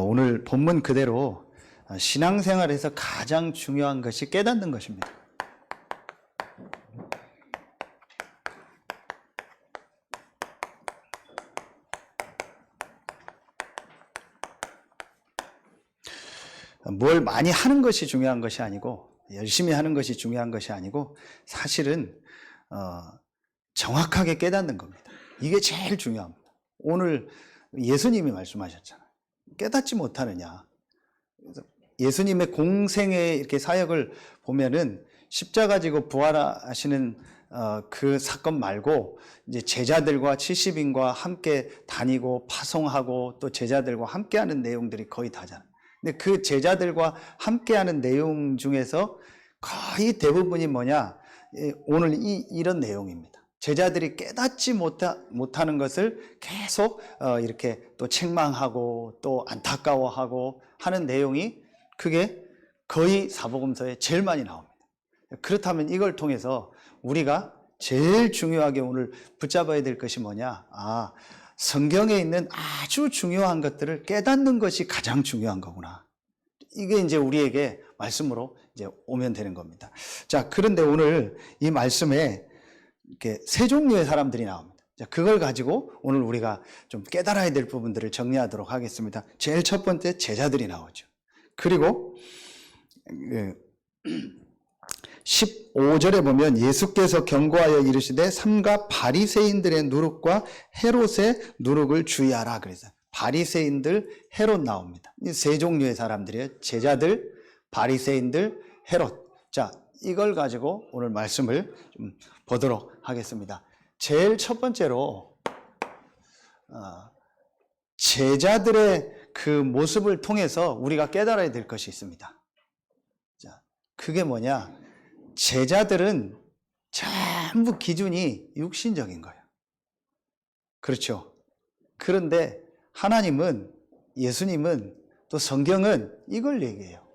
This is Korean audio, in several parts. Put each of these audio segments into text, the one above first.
오늘 본문 그대로 신앙생활에서 가장 중요한 것이 깨닫는 것입니다. 뭘 많이 하는 것이 중요한 것이 아니고, 열심히 하는 것이 중요한 것이 아니고, 사실은 정확하게 깨닫는 겁니다. 이게 제일 중요합니다. 오늘 예수님이 말씀하셨잖아요. 깨닫지 못하느냐. 예수님의 공생의 이렇게 사역을 보면은 십자가 지고 부활하시는 그 사건 말고 이제 제자들과 70인과 함께 다니고 파송하고 또 제자들과 함께하는 내용들이 거의 다잖아요. 근데 그 제자들과 함께하는 내용 중에서 거의 대부분이 뭐냐? 오늘 이런 내용입니다. 제자들이 깨닫지 못하는 것을 계속 이렇게 또 책망하고 또 안타까워하고 하는 내용이 그게 거의 사복음서에 제일 많이 나옵니다. 그렇다면 이걸 통해서 우리가 제일 중요하게 오늘 붙잡아야 될 것이 뭐냐? 성경에 있는 아주 중요한 것들을 깨닫는 것이 가장 중요한 거구나. 이게 이제 우리에게 말씀으로 이제 오면 되는 겁니다. 자, 그런데 오늘 이 말씀에 이렇게 세 종류의 사람들이 나옵니다. 자, 그걸 가지고 오늘 우리가 좀 깨달아야 될 부분들을 정리하도록 하겠습니다. 제일 첫 번째 제자들이 나오죠. 그리고 15절에 보면 예수께서 경고하여 이르시되 삼가 바리새인들의 누룩과 헤롯의 누룩을 주의하라 그래서 바리새인들, 헤롯 나옵니다. 이 세 종류의 사람들이에요. 제자들, 바리새인들, 헤롯. 자, 이걸 가지고 오늘 말씀을 좀 보도록 하겠습니다. 제일 첫 번째로 제자들의 그 모습을 통해서 우리가 깨달아야 될 것이 있습니다. 자, 그게 뭐냐? 제자들은 전부 기준이 육신적인 거예요. 그렇죠? 그런데 하나님은, 예수님은, 또 성경은 이걸 얘기해요.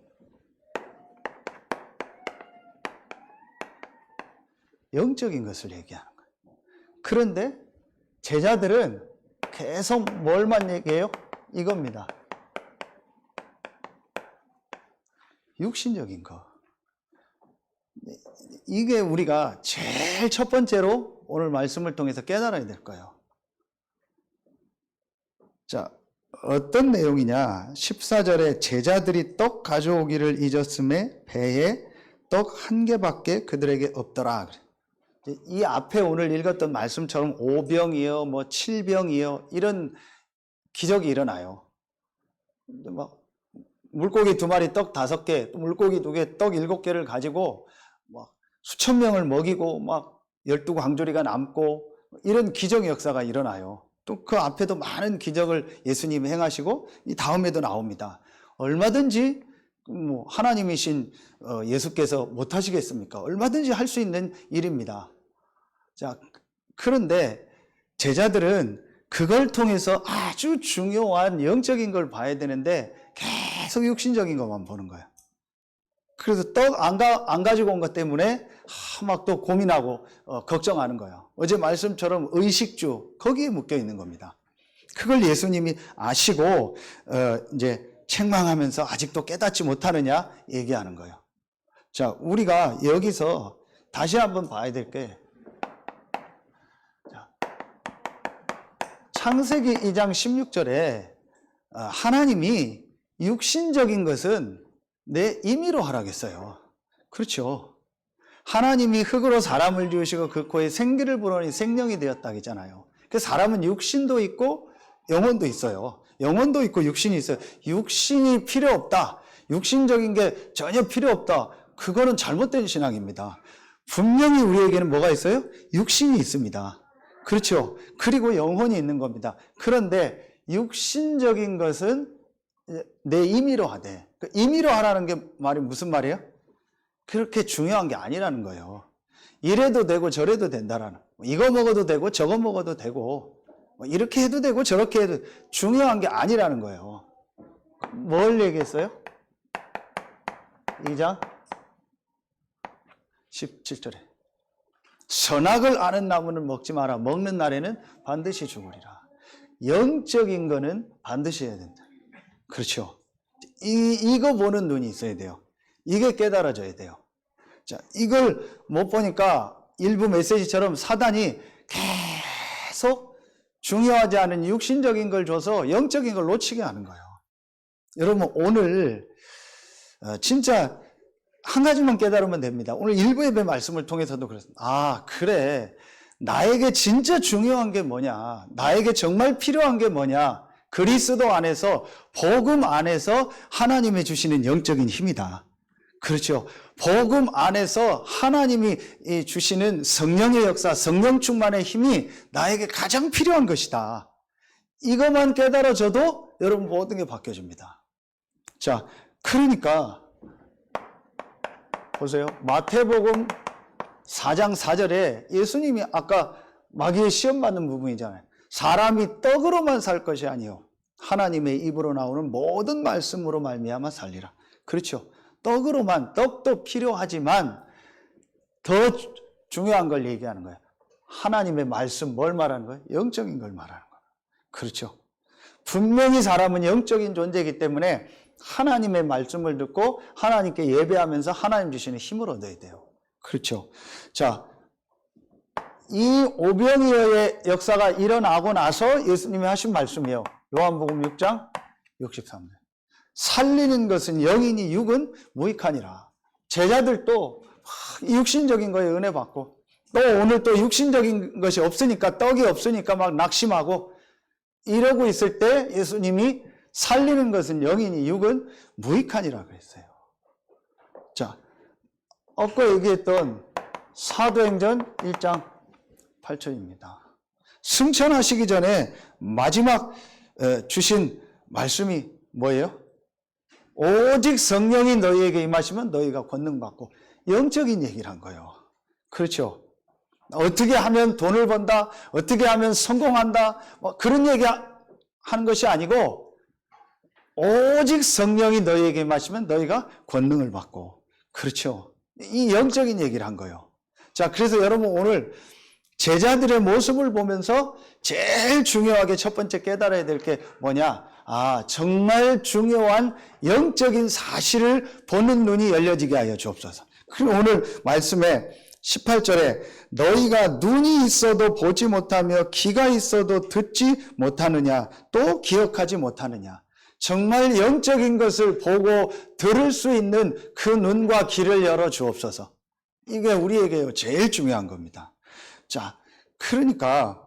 영적인 것을 얘기하는 거예요. 그런데 제자들은 계속 뭘만 얘기해요? 이겁니다. 육신적인 거. 이게 우리가 제일 첫 번째로 오늘 말씀을 통해서 깨달아야 될 거예요. 자, 어떤 내용이냐? 14절에 제자들이 떡 가져오기를 잊었음에 배에 떡 한 개밖에 그들에게 없더라. 이 앞에 오늘 읽었던 말씀처럼 5병이요, 뭐 7병이요, 이런 기적이 일어나요. 막 물고기 2마리 떡 5개, 물고기 2개, 떡 7개를 가지고 막 수천 명을 먹이고 막 12광조리가 남고 이런 기적 역사가 일어나요. 또 그 앞에도 많은 기적을 예수님이 행하시고 이 다음에도 나옵니다. 얼마든지 뭐 하나님이신 예수께서 못 하시겠습니까? 얼마든지 할 수 있는 일입니다. 자, 그런데 제자들은 그걸 통해서 아주 중요한 영적인 걸 봐야 되는데 계속 육신적인 것만 보는 거예요. 그래서 떡 안 가지고 온 것 때문에 막 또 고민하고 걱정하는 거예요. 어제 말씀처럼 의식주 거기에 묶여 있는 겁니다. 그걸 예수님이 아시고 이제 책망하면서 아직도 깨닫지 못하느냐 얘기하는 거예요. 자, 우리가 여기서 다시 한번 봐야 될 게 창세기 2장 16절에 하나님이 육신적인 것은 내 임의로 하라겠어요. 그렇죠. 하나님이 흙으로 사람을 지으시고 그 코에 생기를 불어넣으니 생명이 되었다 했잖아요. 그 사람은 육신도 있고 영혼도 있어요. 영혼도 있고 육신이 있어요. 육신이 필요 없다. 육신적인 게 전혀 필요 없다. 그거는 잘못된 신앙입니다. 분명히 우리에게는 뭐가 있어요? 육신이 있습니다. 그렇죠. 그리고 영혼이 있는 겁니다. 그런데 육신적인 것은 내 임의로 하되, 임의로 하라는 게 말이 무슨 말이에요? 그렇게 중요한 게 아니라는 거예요. 이래도 되고 저래도 된다라는, 이거 먹어도 되고 저거 먹어도 되고 이렇게 해도 되고 저렇게 해도 중요한 게 아니라는 거예요. 뭘 얘기했어요? 2장 17절에 선악을 아는 나무는 먹지 마라. 먹는 날에는 반드시 죽으리라. 영적인 거는 반드시 해야 된다. 그렇죠. 이거 보는 눈이 있어야 돼요. 이게 깨달아져야 돼요. 자, 이걸 못 보니까 일부 메시지처럼 사단이 계속 중요하지 않은 육신적인 걸 줘서 영적인 걸 놓치게 하는 거예요. 여러분, 오늘 진짜 한 가지만 깨달으면 됩니다. 오늘 일부 예배 말씀을 통해서도 그렇습니다. 아, 그래. 나에게 진짜 중요한 게 뭐냐? 나에게 정말 필요한 게 뭐냐? 그리스도 안에서, 복음 안에서 하나님이 주시는 영적인 힘이다. 그렇죠. 복음 안에서 하나님이 주시는 성령의 역사, 성령 충만의 힘이 나에게 가장 필요한 것이다. 이것만 깨달아져도 여러분 모든 게 바뀌어집니다. 자, 그러니까 보세요. 마태복음 4장 4절에 예수님이 아까 마귀의 시험 받는 부분이잖아요. 사람이 떡으로만 살 것이 아니요 하나님의 입으로 나오는 모든 말씀으로 말미암아 살리라. 그렇죠. 떡으로만, 떡도 필요하지만 더 중요한 걸 얘기하는 거예요. 하나님의 말씀, 뭘 말하는 거예요? 영적인 걸 말하는 거예요. 그렇죠. 분명히 사람은 영적인 존재이기 때문에 하나님의 말씀을 듣고 하나님께 예배하면서 하나님 주시는 힘을 얻어야 돼요. 그렇죠. 자, 이 오병이어의 역사가 일어나고 나서 예수님이 하신 말씀이에요. 요한복음 6장 63절. 살리는 것은 영이니 육은 무익하니라. 제자들도 육신적인 거에 은혜 받고 또 오늘 또 육신적인 것이 없으니까 떡이 없으니까 막 낙심하고 이러고 있을 때 예수님이 살리는 것은 영이니 육은 무익하니라 그랬어요. 자, 아까 얘기했던 사도행전 1장 8절입니다. 승천하시기 전에 마지막 주신 말씀이 뭐예요? 오직 성령이 너희에게 임하시면 너희가 권능받고, 영적인 얘기를 한 거예요. 그렇죠. 어떻게 하면 돈을 번다, 어떻게 하면 성공한다, 뭐 그런 얘기 하는 것이 아니고 오직 성령이 너희에게 임하시면 너희가 권능을 받고. 그렇죠. 이 영적인 얘기를 한 거예요. 자, 그래서 여러분 오늘 제자들의 모습을 보면서 제일 중요하게 첫 번째 깨달아야 될 게 뭐냐? 아, 정말 중요한 영적인 사실을 보는 눈이 열려지게 하여 주옵소서. 그리고 오늘 말씀에 18절에 너희가 눈이 있어도 보지 못하며 귀가 있어도 듣지 못하느냐, 또 기억하지 못하느냐. 정말 영적인 것을 보고 들을 수 있는 그 눈과 귀를 열어 주옵소서. 이게 우리에게 제일 중요한 겁니다. 자, 그러니까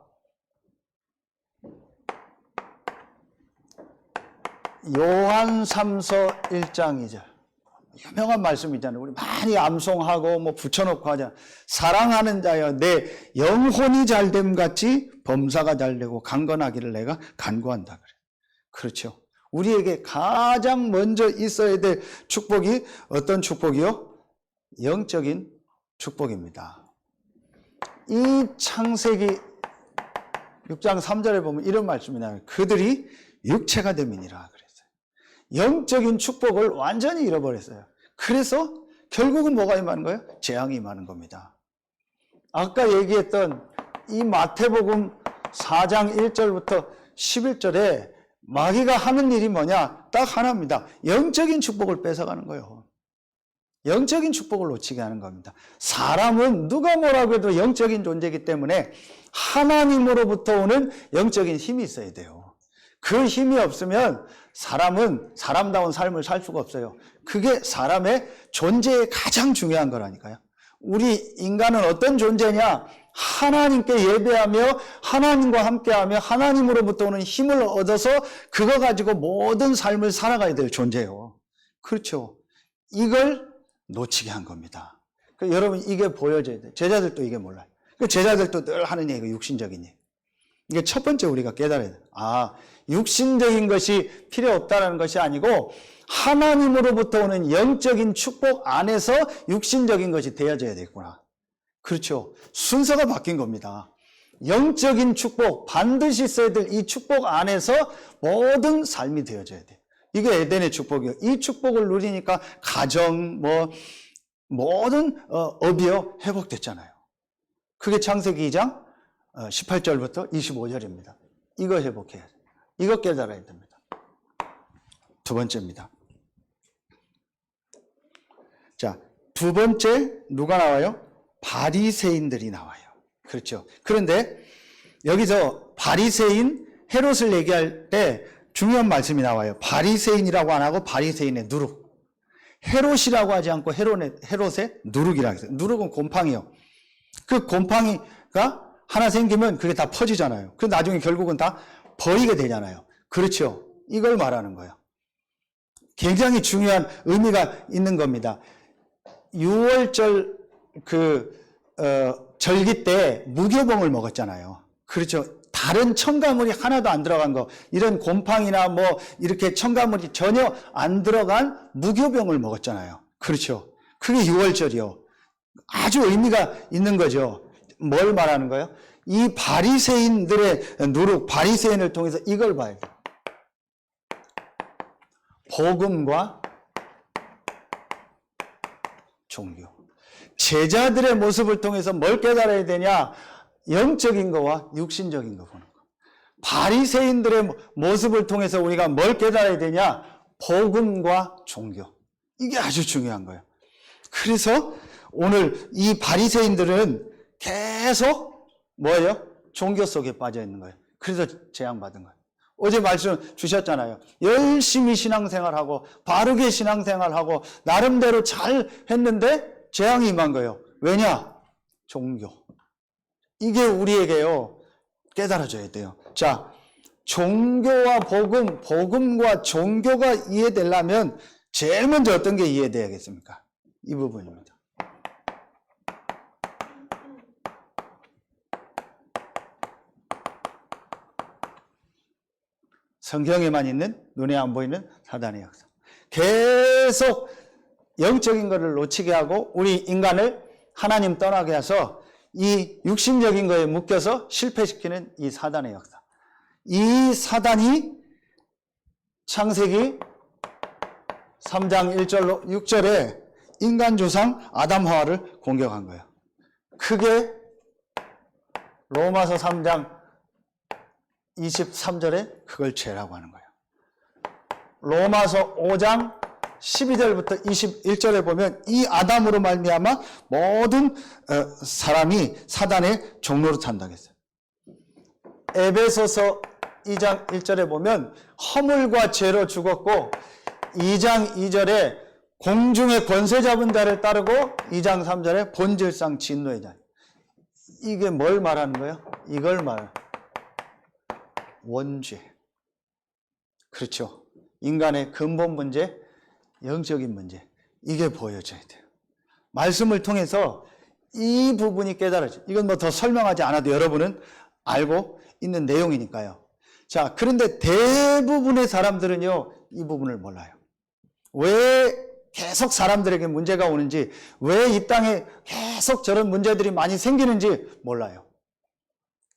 요한 3서 1장 2절 유명한 말씀이잖아요. 우리 많이 암송하고 뭐 붙여놓고 하잖아요. 사랑하는 자여 내 영혼이 잘됨 같이 범사가 잘되고 강건하기를 내가 간구한다 그래. 그렇죠. 우리에게 가장 먼저 있어야 될 축복이 어떤 축복이요? 영적인 축복입니다. 이 창세기 6장 3절에 보면 이런 말씀이 나와요. 그들이 육체가 됨이니라 그랬어요. 영적인 축복을 완전히 잃어버렸어요. 그래서 결국은 뭐가 임하는 거예요? 재앙이 임하는 겁니다. 아까 얘기했던 이 마태복음 4장 1절부터 11절에 마귀가 하는 일이 뭐냐? 딱 하나입니다. 영적인 축복을 뺏어가는 거예요. 영적인 축복을 놓치게 하는 겁니다. 사람은 누가 뭐라고 해도 영적인 존재이기 때문에 하나님으로부터 오는 영적인 힘이 있어야 돼요. 그 힘이 없으면 사람은 사람다운 삶을 살 수가 없어요. 그게 사람의 존재에 가장 중요한 거라니까요. 우리 인간은 어떤 존재냐? 하나님께 예배하며 하나님과 함께하며 하나님으로부터 오는 힘을 얻어서 그거 가지고 모든 삶을 살아가야 될 존재예요. 그렇죠. 이걸 놓치게 한 겁니다. 여러분 이게 보여져야 돼요. 제자들도 이게 몰라요. 제자들도 늘 하는 얘기가 육신적인 얘기. 이게 첫 번째 우리가 깨달아야 돼요. 아, 육신적인 것이 필요 없다는 것이 아니고 하나님으로부터 오는 영적인 축복 안에서 육신적인 것이 되어져야 되겠구나. 그렇죠. 순서가 바뀐 겁니다. 영적인 축복, 반드시 있어야 될 이 축복 안에서 모든 삶이 되어져야 돼요. 이게 에덴의 축복이에요. 이 축복을 누리니까 가정, 모든 업이요 회복됐잖아요. 그게 창세기 2장 18절부터 25절입니다. 이거 회복해야 돼요. 이거 깨달아야 됩니다. 두 번째입니다. 자, 두 번째 누가 나와요? 바리새인들이 나와요. 그렇죠. 그런데 여기서 바리새인 헤롯을 얘기할 때 중요한 말씀이 나와요. 바리새인이라고 안 하고 바리새인의 누룩. 헤롯이라고 하지 않고 헤롯의 누룩이라고 했어요. 누룩은 곰팡이요. 그 곰팡이가 하나 생기면 그게 다 퍼지잖아요. 그 나중에 결국은 다 버리게 되잖아요. 그렇죠. 이걸 말하는 거예요. 굉장히 중요한 의미가 있는 겁니다. 6월절 절기 때 무교봉을 먹었잖아요. 그렇죠. 다른 첨가물이 하나도 안 들어간 거, 이런 곰팡이나 뭐 이렇게 첨가물이 전혀 안 들어간 무교병을 먹었잖아요. 그렇죠. 그게 6월절이요. 아주 의미가 있는 거죠. 뭘 말하는 거예요? 이 바리새인들의 누룩, 바리새인을 통해서 이걸 봐야 돼요. 복음과 종교. 제자들의 모습을 통해서 뭘 깨달아야 되냐? 영적인 거와 육신적인 거 보는 거. 바리새인들의 모습을 통해서 우리가 뭘 깨달아야 되냐? 복음과 종교. 이게 아주 중요한 거예요. 그래서 오늘 이 바리새인들은 계속 뭐예요? 종교 속에 빠져 있는 거예요. 그래서 재앙받은 거예요. 어제 말씀 주셨잖아요. 열심히 신앙생활하고 바르게 신앙생활하고 나름대로 잘 했는데 재앙이 임한 거예요. 왜냐? 종교. 이게 우리에게요, 깨달아져야 돼요. 자, 종교와 복음, 복음과 종교가 이해되려면 제일 먼저 어떤 게 이해돼야겠습니까? 이 부분입니다. 성경에만 있는, 눈에 안 보이는 사단의 역사. 계속 영적인 것을 놓치게 하고 우리 인간을 하나님 떠나게 해서 이 육신적인 거에 묶여서 실패시키는 이 사단의 역사. 이 사단이 창세기 3장 1절로 6절에 인간 조상 아담 하와를 공격한 거예요. 그게 로마서 3장 23절에 그걸 죄라고 하는 거예요. 로마서 5장 12절부터 21절에 보면 이 아담으로 말미암아 모든 사람이 사단의 종로로 탄다고 했어요. 에베소서 2장 1절에 보면 허물과 죄로 죽었고 2장 2절에 공중의 권세 잡은 자를 따르고 2장 3절에 본질상 진노의 자. 이게 뭘 말하는 거예요? 이걸 말하는 거예요. 원죄. 그렇죠. 인간의 근본 문제, 영적인 문제. 이게 보여져야 돼요. 말씀을 통해서 이 부분이 깨달아져요. 이건 뭐 더 설명하지 않아도 여러분은 알고 있는 내용이니까요. 자, 그런데 대부분의 사람들은요, 이 부분을 몰라요. 왜 계속 사람들에게 문제가 오는지, 왜 이 땅에 계속 저런 문제들이 많이 생기는지 몰라요.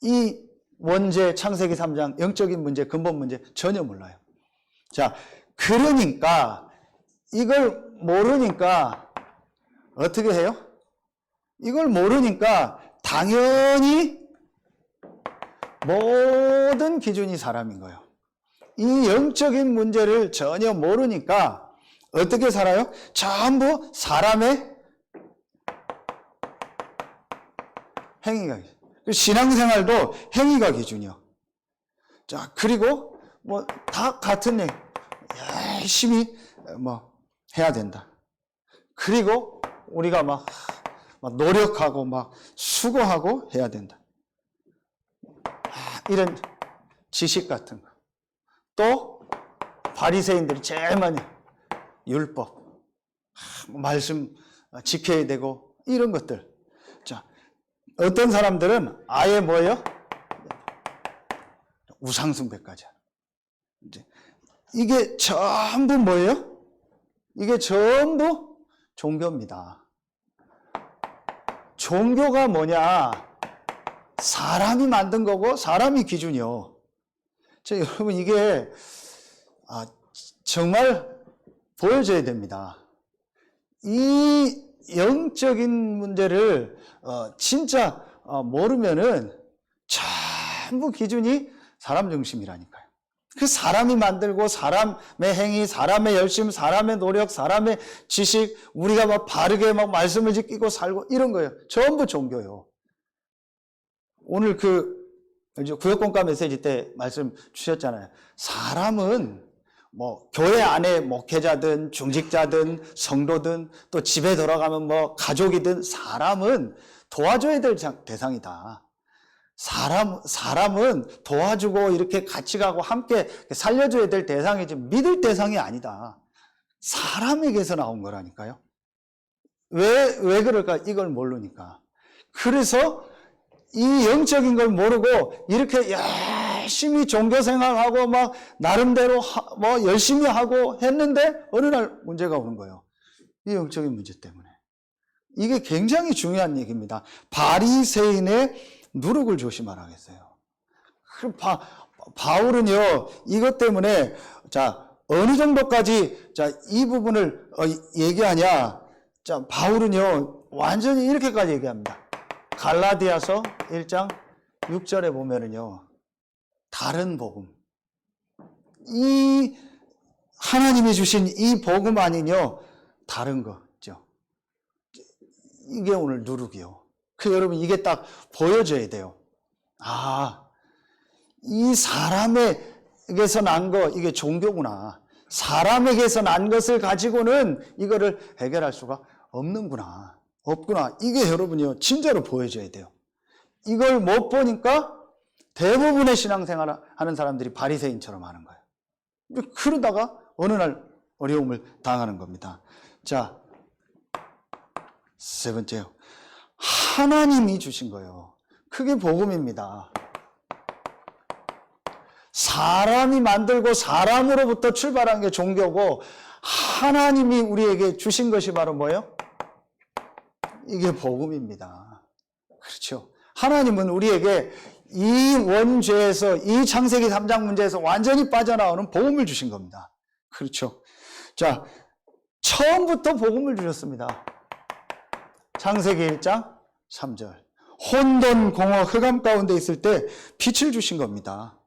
이 원죄, 창세기 3장, 영적인 문제, 근본 문제 전혀 몰라요. 자, 그러니까 이걸 모르니까 어떻게 해요? 이걸 모르니까 당연히 모든 기준이 사람인 거예요. 이 영적인 문제를 전혀 모르니까 어떻게 살아요? 전부 사람의 행위가, 신앙생활도 행위가 기준이요. 자, 그리고 뭐 다 같은 얘기, 열심히 뭐 해야 된다. 그리고 우리가 막 노력하고 막 수고하고 해야 된다. 이런 지식 같은 거. 또 바리새인들이 제일 많이 율법, 말씀 지켜야 되고 이런 것들. 자, 어떤 사람들은 아예 뭐예요? 우상숭배까지 하는. 이제 이게 전부 뭐예요? 이게 전부 종교입니다. 종교가 뭐냐? 사람이 만든 거고 사람이 기준이요. 자, 여러분 이게 정말 보여줘야 됩니다. 이 영적인 문제를 진짜 모르면은 전부 기준이 사람 중심이라니까요. 그 사람이 만들고 사람의 행위, 사람의 열심, 사람의 노력, 사람의 지식, 우리가 막 바르게 막 말씀을 지키고 살고 이런 거예요. 전부 종교요. 오늘 구역공과 메시지 때 말씀 주셨잖아요. 사람은 뭐 교회 안에 목회자든 중직자든 성도든 또 집에 돌아가면 뭐 가족이든 사람은 도와줘야 될 대상이다. 사람은 도와주고 이렇게 같이 가고 함께 살려줘야 될 대상이지 믿을 대상이 아니다. 사람에게서 나온 거라니까요. 왜 그럴까? 이걸 모르니까. 그래서 이 영적인 걸 모르고 이렇게 열심히 종교생활하고 막 나름대로 뭐 열심히 하고 했는데 어느 날 문제가 오는 거예요. 이 영적인 문제 때문에. 이게 굉장히 중요한 얘기입니다. 바리새인의 누룩을 조심하라 했어요. 바울은요, 이것 때문에, 자, 어느 정도까지, 자, 이 부분을 얘기하냐. 자, 바울은요, 완전히 이렇게까지 얘기합니다. 갈라디아서 1장 6절에 보면은요, 다른 복음. 이, 하나님이 주신 이 복음 아니뇨, 다른 거죠. 이게 오늘 누룩이요. 여러분, 이게 딱 보여져야 돼요. 이 사람에게서 난 거, 이게 종교구나. 사람에게서 난 것을 가지고는 이거를 해결할 수가 없는구나. 없구나. 이게 여러분이요, 진짜로 보여져야 돼요. 이걸 못 보니까 대부분의 신앙생활 하는 사람들이 바리새인처럼 하는 거예요. 그러다가 어느 날 어려움을 당하는 겁니다. 자, 세 번째요. 하나님이 주신 거예요. 그게 복음입니다. 사람이 만들고 사람으로부터 출발한 게 종교고 하나님이 우리에게 주신 것이 바로 뭐예요? 이게 복음입니다. 그렇죠. 하나님은 우리에게 이 원죄에서, 이 창세기 3장 문제에서 완전히 빠져나오는 복음을 주신 겁니다. 그렇죠. 자, 처음부터 복음을 주셨습니다. 창세기 1장 3절. 혼돈, 공허, 흑암 가운데 있을 때 빛을 주신 겁니다.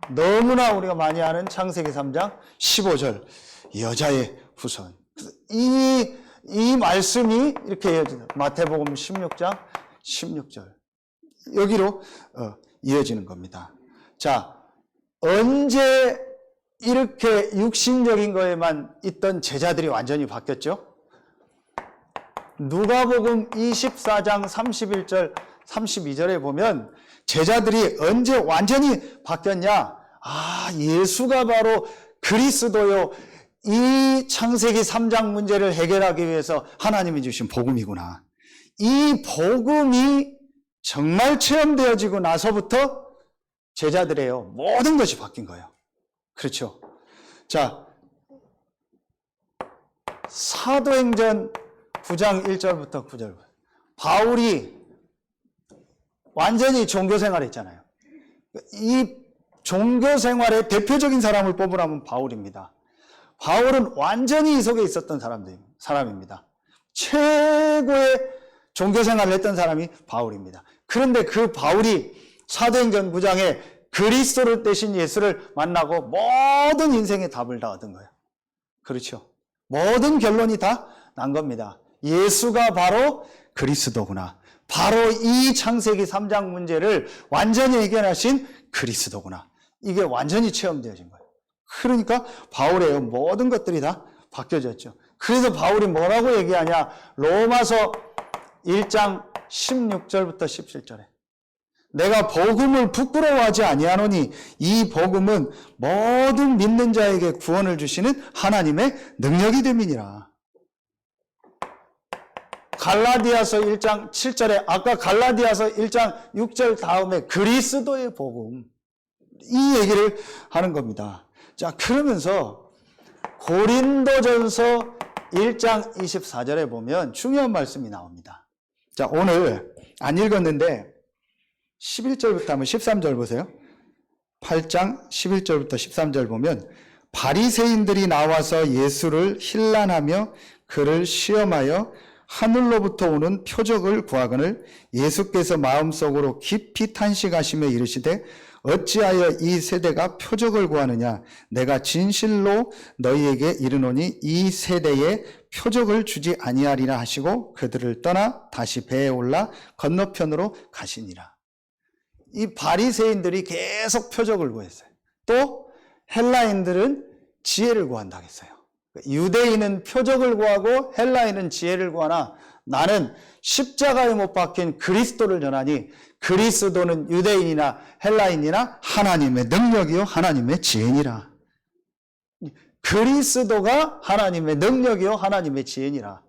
너무나 우리가 많이 아는 창세기 3장 15절. 여자의 후손. 이 말씀이 이렇게 이어지는 마태복음 16장 16절. 여기로 이어지는 겁니다. 자, 언제 이렇게 육신적인 거에만 있던 제자들이 완전히 바뀌었죠? 누가복음 24장 31절 32절에 보면 제자들이 언제 완전히 바뀌었냐? 예수가 바로 그리스도요. 이 창세기 3장 문제를 해결하기 위해서 하나님이 주신 복음이구나. 이 복음이 정말 체험되어지고 나서부터 제자들의요, 모든 것이 바뀐 거예요. 그렇죠. 자, 사도행전 9장 1절부터 9절. 바울이 완전히 종교생활 했잖아요. 이 종교생활의 대표적인 사람을 뽑으라면 바울입니다. 바울은 완전히 이 속에 있었던 사람입니다. 최고의 종교생활을 했던 사람이 바울입니다. 그런데 그 바울이 사도행전 9장에 그리스도를 떼신 예수를 만나고 모든 인생의 답을 다 얻은 거예요. 그렇죠. 모든 결론이 다 난 겁니다. 예수가 바로 그리스도구나. 바로 이 창세기 3장 문제를 완전히 해결하신 그리스도구나. 이게 완전히 체험되어진 거예요. 그러니까 바울의 모든 것들이 다 바뀌어졌죠. 그래서 바울이 뭐라고 얘기하냐? 로마서 1장 16절부터 17절에 내가 복음을 부끄러워하지 아니하노니 이 복음은 모든 믿는 자에게 구원을 주시는 하나님의 능력이 됨이니라. 갈라디아서 1장 7절에 아까 갈라디아서 1장 6절 다음에 그리스도의 복음, 이 얘기를 하는 겁니다. 자, 그러면서 고린도전서 1장 24절에 보면 중요한 말씀이 나옵니다. 자, 오늘 안 읽었는데 11절부터 한번 13절 보세요. 8장 11절부터 13절 보면 바리새인들이 나와서 예수를 힐난하며 그를 시험하여 하늘로부터 오는 표적을 구하거늘 예수께서 마음속으로 깊이 탄식하시며 이르시되 어찌하여 이 세대가 표적을 구하느냐? 내가 진실로 너희에게 이르노니 이 세대에 표적을 주지 아니하리라 하시고 그들을 떠나 다시 배에 올라 건너편으로 가시니라. 이 바리새인들이 계속 표적을 구했어요. 또 헬라인들은 지혜를 구한다고 했어요. 유대인은 표적을 구하고 헬라인은 지혜를 구하나 나는 십자가에 못 박힌 그리스도를 전하니 그리스도는 유대인이나 헬라인이나 하나님의 능력이요 하나님의 지혜니라. 그리스도가 하나님의 능력이요 하나님의 지혜니라.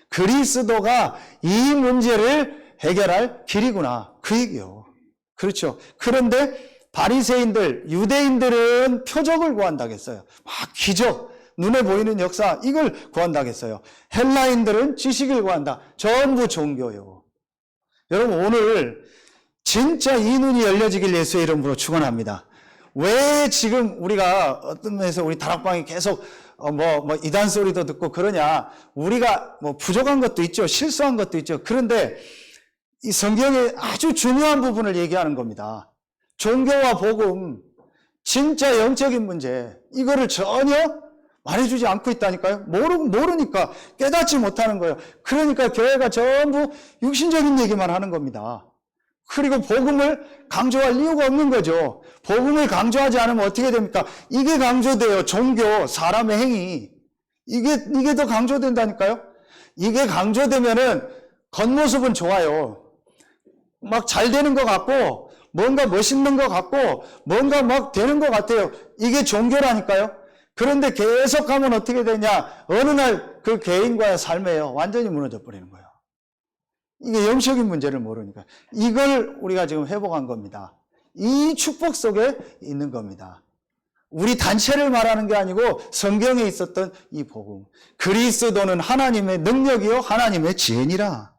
그리스도가 이 문제를 해결할 길이구나. 그 얘기요. 그렇죠. 그런데 바리새인들, 유대인들은 표적을 구한다고 했어요. 막 기적, 눈에 보이는 역사 이걸 구한다고 했어요. 헬라인들은 지식을 구한다. 전부 종교요. 여러분 오늘 진짜 이 눈이 열려지길 예수의 이름으로 축원합니다. 왜 지금 우리가 어떤 면에서 우리 다락방이 계속 이단 소리도 듣고 그러냐? 우리가 부족한 것도 있죠. 실수한 것도 있죠. 그런데 이 성경의 아주 중요한 부분을 얘기하는 겁니다. 종교와 복음, 진짜 영적인 문제, 이거를 전혀 말해주지 않고 있다니까요. 모르니까 깨닫지 못하는 거예요. 그러니까 교회가 전부 육신적인 얘기만 하는 겁니다. 그리고 복음을 강조할 이유가 없는 거죠. 복음을 강조하지 않으면 어떻게 됩니까? 이게 강조돼요. 종교, 사람의 행위. 이게 더 강조된다니까요. 이게 강조되면은 겉모습은 좋아요. 막 잘 되는 것 같고 뭔가 멋있는 것 같고 뭔가 막 되는 것 같아요. 이게 종교라니까요. 그런데 계속 가면 어떻게 되냐? 어느 날 그 개인과의 삶에요. 완전히 무너져 버리는 거예요. 이게 영적인 문제를 모르니까. 이걸 우리가 지금 회복한 겁니다. 이 축복 속에 있는 겁니다. 우리 단체를 말하는 게 아니고 성경에 있었던 이 복음. 그리스도는 하나님의 능력이요 하나님의 지혜니라.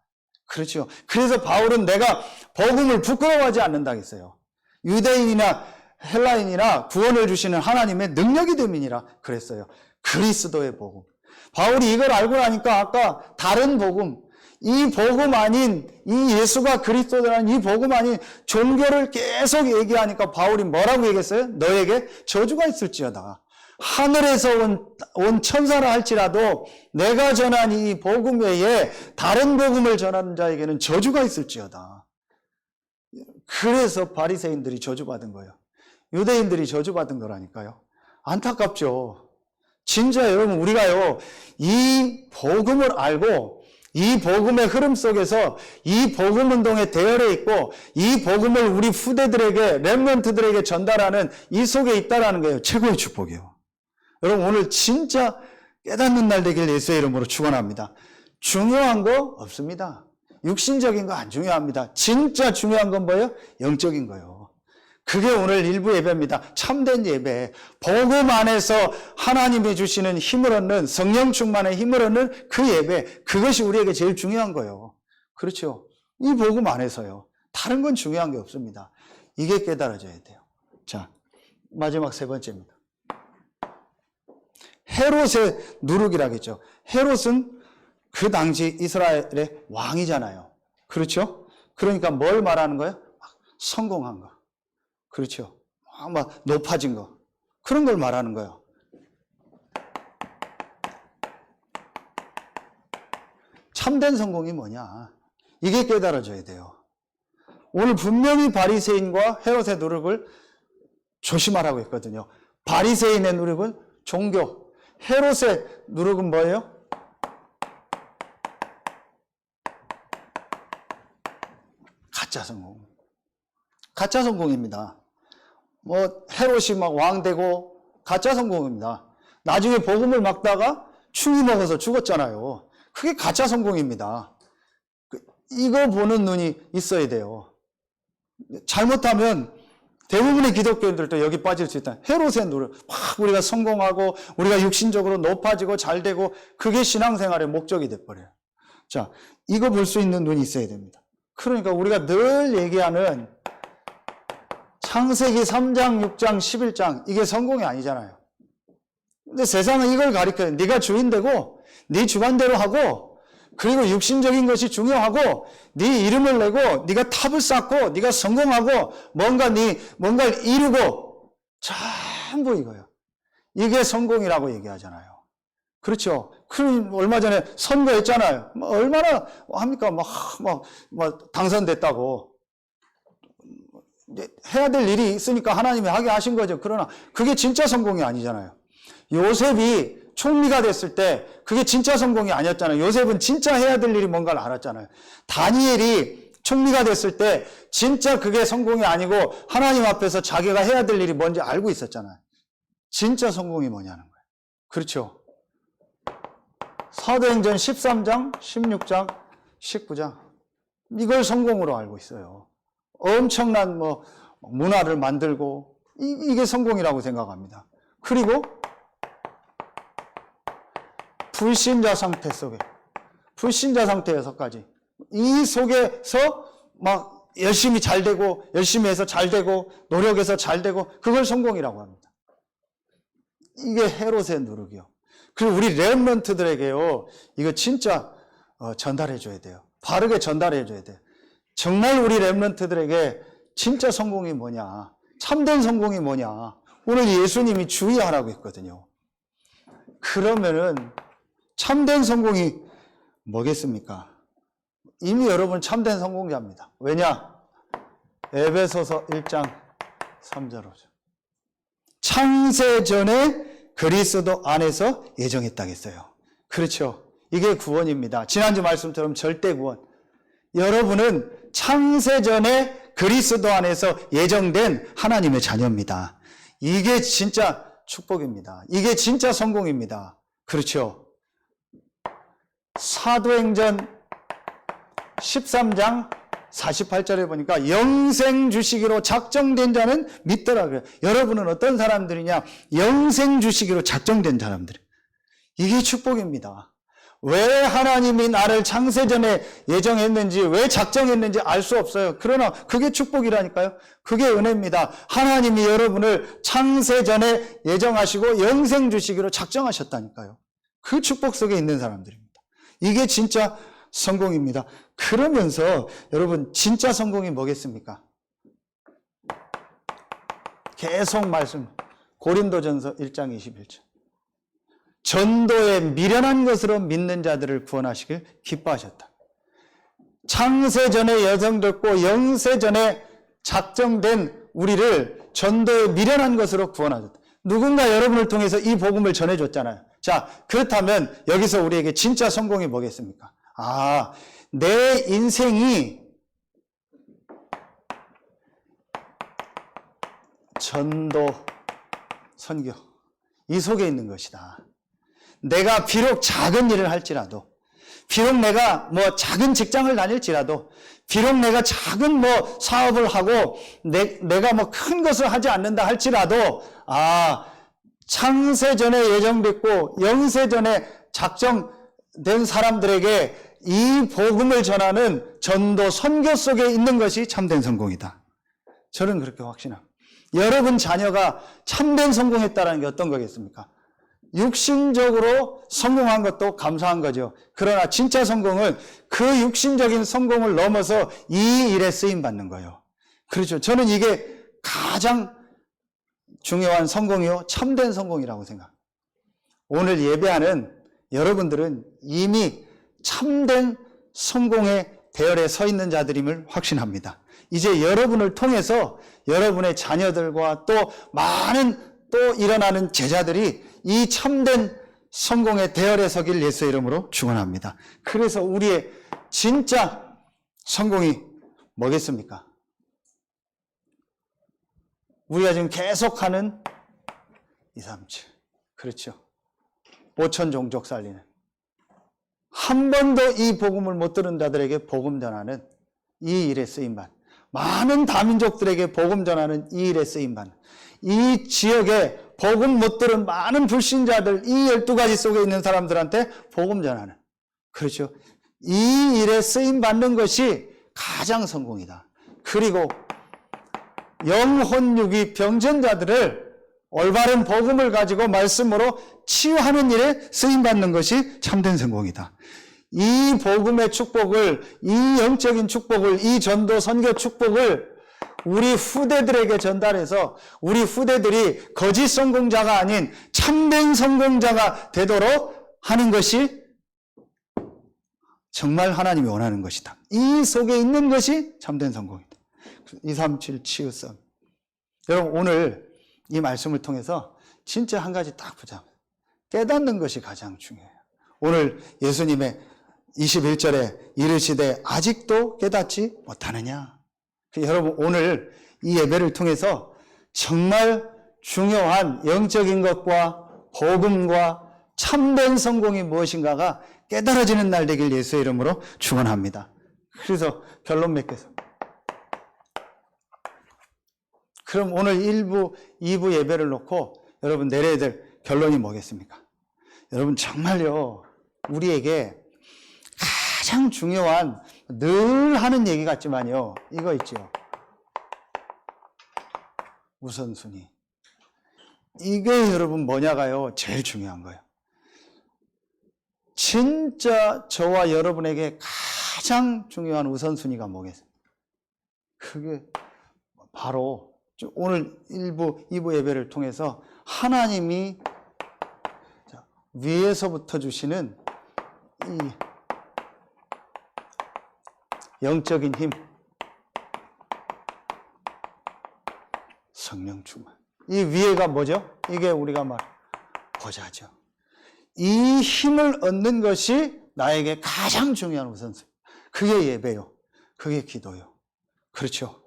그렇죠. 그래서 바울은 내가 복음을 부끄러워하지 않는다고 했어요. 유대인이나 헬라인이나 구원을 주시는 하나님의 능력이 됨이니라 그랬어요. 그리스도의 복음. 바울이 이걸 알고 나니까 아까 다른 복음, 이 복음 아닌 이 예수가 그리스도라는 이 복음 아닌 종교를 계속 얘기하니까 바울이 뭐라고 얘기했어요? 너에게 저주가 있을지어다. 하늘에서 온 천사라 할지라도 내가 전한 이 복음 외에 다른 복음을 전하는 자에게는 저주가 있을지어다. 그래서 바리새인들이 저주받은 거예요. 유대인들이 저주받은 거라니까요. 안타깝죠. 진짜 여러분 우리가요 이 복음을 알고 이 복음의 흐름 속에서 이 복음 운동에 대열해 있고 이 복음을 우리 후대들에게 렘넌트들에게 전달하는 이 속에 있다라는 거예요. 최고의 축복이요. 여러분 오늘 진짜 깨닫는 날 되길 예수의 이름으로 축원합니다. 중요한 거 없습니다. 육신적인 거 안 중요합니다. 진짜 중요한 건 뭐예요? 영적인 거예요. 그게 오늘 일부 예배입니다. 참된 예배. 복음 안에서 하나님이 주시는 힘을 얻는 성령 충만의 힘을 얻는 그 예배. 그것이 우리에게 제일 중요한 거예요. 그렇죠. 이 복음 안에서요. 다른 건 중요한 게 없습니다. 이게 깨달아져야 돼요. 자, 마지막 세 번째입니다. 헤롯의 누룩이라고 했죠. 헤롯은 그 당시 이스라엘의 왕이잖아요. 그렇죠? 그러니까 뭘 말하는 거예요? 성공한 거. 그렇죠. 막 높아진 거. 그런 걸 말하는 거예요. 참된 성공이 뭐냐? 이게 깨달아져야 돼요. 오늘 분명히 바리새인과 헤롯의 누룩을 조심하라고 했거든요. 바리새인의 누룩은 종교, 헤롯의 누룩은 뭐예요? 가짜 성공. 가짜 성공입니다. 헤롯이 막 왕 되고 가짜 성공입니다. 나중에 복음을 막다가 충이 먹어서 죽었잖아요. 그게 가짜 성공입니다. 이거 보는 눈이 있어야 돼요. 잘못하면 대부분의 기독교인들도 여기 빠질 수 있다. 헤롯의 노력. 막 우리가 성공하고 우리가 육신적으로 높아지고 잘 되고 그게 신앙생활의 목적이 돼버려요. 자, 이거 볼 수 있는 눈이 있어야 됩니다. 그러니까 우리가 늘 얘기하는 창세기 3장, 6장, 11장 이게 성공이 아니잖아요. 근데 세상은 이걸 가리켜요. 네가 주인 되고 네 주관대로 하고 그리고 육신적인 것이 중요하고 네 이름을 내고 네가 탑을 쌓고 네가 성공하고 뭔가를 이루고 전부 이거예요. 이게 성공이라고 얘기하잖아요. 그렇죠. 얼마 전에 선거했잖아요. 얼마나 합니까? 당선됐다고. 해야 될 일이 있으니까 하나님이 하게 하신 거죠. 그러나 그게 진짜 성공이 아니잖아요. 요셉이 총리가 됐을 때 그게 진짜 성공이 아니었잖아요. 요셉은 진짜 해야 될 일이 뭔가를 알았잖아요. 다니엘이 총리가 됐을 때 진짜 그게 성공이 아니고 하나님 앞에서 자기가 해야 될 일이 뭔지 알고 있었잖아요. 진짜 성공이 뭐냐는 거예요. 그렇죠. 사도행전 13장, 16장, 19장 이걸 성공으로 알고 있어요. 엄청난 문화를 만들고 이게 성공이라고 생각합니다. 그리고 불신자 상태 속에 불신자 상태에서까지 이 속에서 막 열심히 잘 되고 열심히 해서 잘 되고 노력해서 잘 되고 그걸 성공이라고 합니다. 이게 헤롯의 누룩이요. 그리고 우리 렘넌트들에게요 이거 진짜 전달해 줘야 돼요. 바르게 전달해 줘야 돼요. 정말 우리 렘넌트들에게 진짜 성공이 뭐냐, 참된 성공이 뭐냐, 오늘 예수님이 주의하라고 했거든요. 그러면은 참된 성공이 뭐겠습니까? 이미 여러분 참된 성공자입니다. 왜냐? 에베소서 1장 3절로죠. 창세 전에 그리스도 안에서 예정했다고 했어요. 그렇죠. 이게 구원입니다. 지난주 말씀처럼 절대 구원. 여러분은 창세 전에 그리스도 안에서 예정된 하나님의 자녀입니다. 이게 진짜 축복입니다. 이게 진짜 성공입니다. 그렇죠. 사도행전 13장 48절에 보니까 영생 주시기로 작정된 자는 믿더라고요. 여러분은 어떤 사람들이냐? 영생 주시기로 작정된 사람들. 이게 축복입니다. 왜 하나님이 나를 창세전에 예정했는지, 왜 작정했는지 알 수 없어요. 그러나 그게 축복이라니까요. 그게 은혜입니다. 하나님이 여러분을 창세전에 예정하시고 영생 주시기로 작정하셨다니까요. 그 축복 속에 있는 사람들입니다. 이게 진짜 성공입니다. 그러면서 여러분 진짜 성공이 뭐겠습니까? 계속 말씀, 고린도전서 1장 21절. 전도에 미련한 것으로 믿는 자들을 구원하시길 기뻐하셨다. 창세전에 예정됐고 영세전에 작정된 우리를 전도에 미련한 것으로 구원하셨다. 누군가 여러분을 통해서 이 복음을 전해줬잖아요. 자, 그렇다면 여기서 우리에게 진짜 성공이 뭐겠습니까? 내 인생이 전도, 선교 이 속에 있는 것이다. 내가 비록 작은 일을 할지라도, 비록 내가 작은 직장을 다닐지라도, 비록 내가 작은 사업을 하고 내가 큰 것을 하지 않는다 할지라도 창세전에 예정됐고 영세전에 작정된 사람들에게 이 복음을 전하는 전도 선교 속에 있는 것이 참된 성공이다. 저는 그렇게 확신합니다. 여러분 자녀가 참된 성공했다는 게 어떤 거겠습니까? 육신적으로 성공한 것도 감사한 거죠. 그러나 진짜 성공은 그 육신적인 성공을 넘어서 이 일에 쓰임받는 거예요. 그렇죠. 저는 이게 가장 중요한 성공이요, 참된 성공이라고 생각합니다. 오늘 예배하는 여러분들은 이미 참된 성공의 대열에 서 있는 자들임을 확신합니다. 이제 여러분을 통해서 여러분의 자녀들과 또 많은 또 일어나는 제자들이 이 참된 성공의 대열에 서길 예수의 이름으로 축원합니다. 그래서 우리의 진짜 성공이 뭐겠습니까? 우리가 지금 계속하는 237. 그렇죠. 5천 종족 살리는. 한 번도 이 복음을 못 들은 자들에게 복음 전하는 이 일에 쓰임받는, 많은 다민족들에게 복음 전하는 이 일에 쓰임받는, 이 지역에 복음 못 들은 많은 불신자들, 이 12가지 속에 있는 사람들한테 복음 전하는, 그렇죠. 이 일에 쓰임받는 것이 가장 성공이다. 그리고 영혼육이 병전자들을 올바른 복음을 가지고 말씀으로 치유하는 일에 쓰임받는 것이 참된 성공이다. 이 복음의 축복을, 이 영적인 축복을, 이 전도 선교 축복을 우리 후대들에게 전달해서 우리 후대들이 거짓 성공자가 아닌 참된 성공자가 되도록 하는 것이 정말 하나님이 원하는 것이다. 이 속에 있는 것이 참된 성공이다. 237 치유성. 여러분, 오늘 이 말씀을 통해서 진짜 한 가지 딱 보자. 깨닫는 것이 가장 중요해요. 오늘 예수님의 21절에 이르시되 아직도 깨닫지 못하느냐. 여러분, 오늘 이 예배를 통해서 정말 중요한 영적인 것과 복음과 참된 성공이 무엇인가가 깨달아지는 날 되길 예수의 이름으로 축원합니다. 그래서 결론 맺겠습니다. 그럼 오늘 1부, 2부 예배를 놓고 여러분 내려야 될 결론이 뭐겠습니까? 여러분 정말요, 우리에게 가장 중요한, 늘 하는 얘기 같지만요, 이거 있죠. 우선순위. 이게 여러분 뭐냐가요, 제일 중요한 거예요. 진짜 저와 여러분에게 가장 중요한 우선순위가 뭐겠어요? 그게 바로 오늘 1부, 2부 예배를 통해서 하나님이 위에서부터 주시는 이 영적인 힘, 성령 충만. 이 위에가 뭐죠? 이게 우리가 보좌죠. 이 힘을 얻는 것이 나에게 가장 중요한 우선순위. 그게 예배요. 그게 기도요. 그렇죠.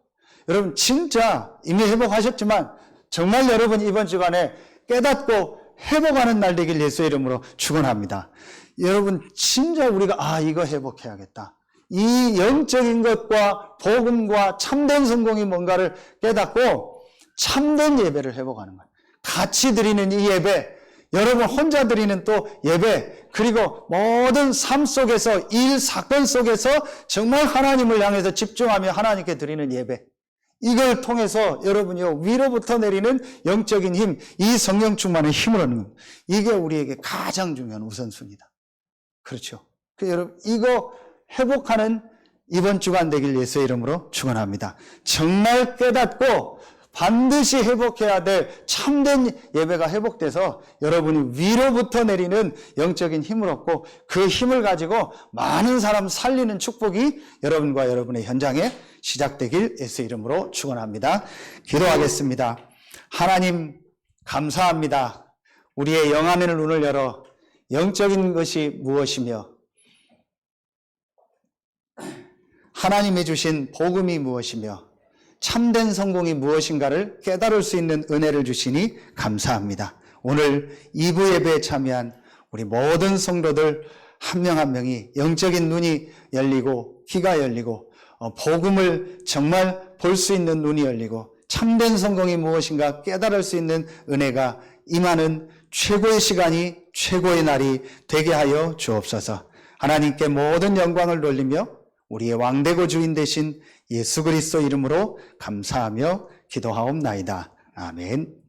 여러분 진짜 이미 회복하셨지만 정말 여러분 이번 주간에 깨닫고 회복하는 날 되길 예수의 이름으로 축원합니다. 여러분 진짜 우리가 이거 회복해야겠다. 이 영적인 것과 복음과 참된 성공이 뭔가를 깨닫고 참된 예배를 회복하는 거예요. 같이 드리는 이 예배, 여러분 혼자 드리는 또 예배, 그리고 모든 삶 속에서, 일, 사건 속에서 정말 하나님을 향해서 집중하며 하나님께 드리는 예배, 이걸 통해서 여러분이요 위로부터 내리는 영적인 힘, 이 성령 충만의 힘을 얻는 겁니다. 이게 우리에게 가장 중요한 우선순위다. 그렇죠. 여러분 이거 회복하는 이번 주간 되길 예수의 이름으로 축원합니다. 정말 깨닫고 반드시 회복해야 될 참된 예배가 회복돼서 여러분이 위로부터 내리는 영적인 힘을 얻고 그 힘을 가지고 많은 사람 살리는 축복이 여러분과 여러분의 현장에 시작되길 예수의 이름으로 축원합니다. 기도하겠습니다. 하나님 감사합니다. 우리의 영안의 눈을 열어 영적인 것이 무엇이며 하나님이 주신 복음이 무엇이며 참된 성공이 무엇인가를 깨달을 수 있는 은혜를 주시니 감사합니다. 오늘 2부 예배에 참여한 우리 모든 성도들 한 명 한 명이 영적인 눈이 열리고 귀가 열리고 복음을 정말 볼 수 있는 눈이 열리고 참된 성공이 무엇인가 깨달을 수 있는 은혜가 임하는 최고의 시간이, 최고의 날이 되게 하여 주옵소서. 하나님께 모든 영광을 돌리며 우리의 왕되고 주인 되신 예수 그리스도 이름으로 감사하며 기도하옵나이다. 아멘.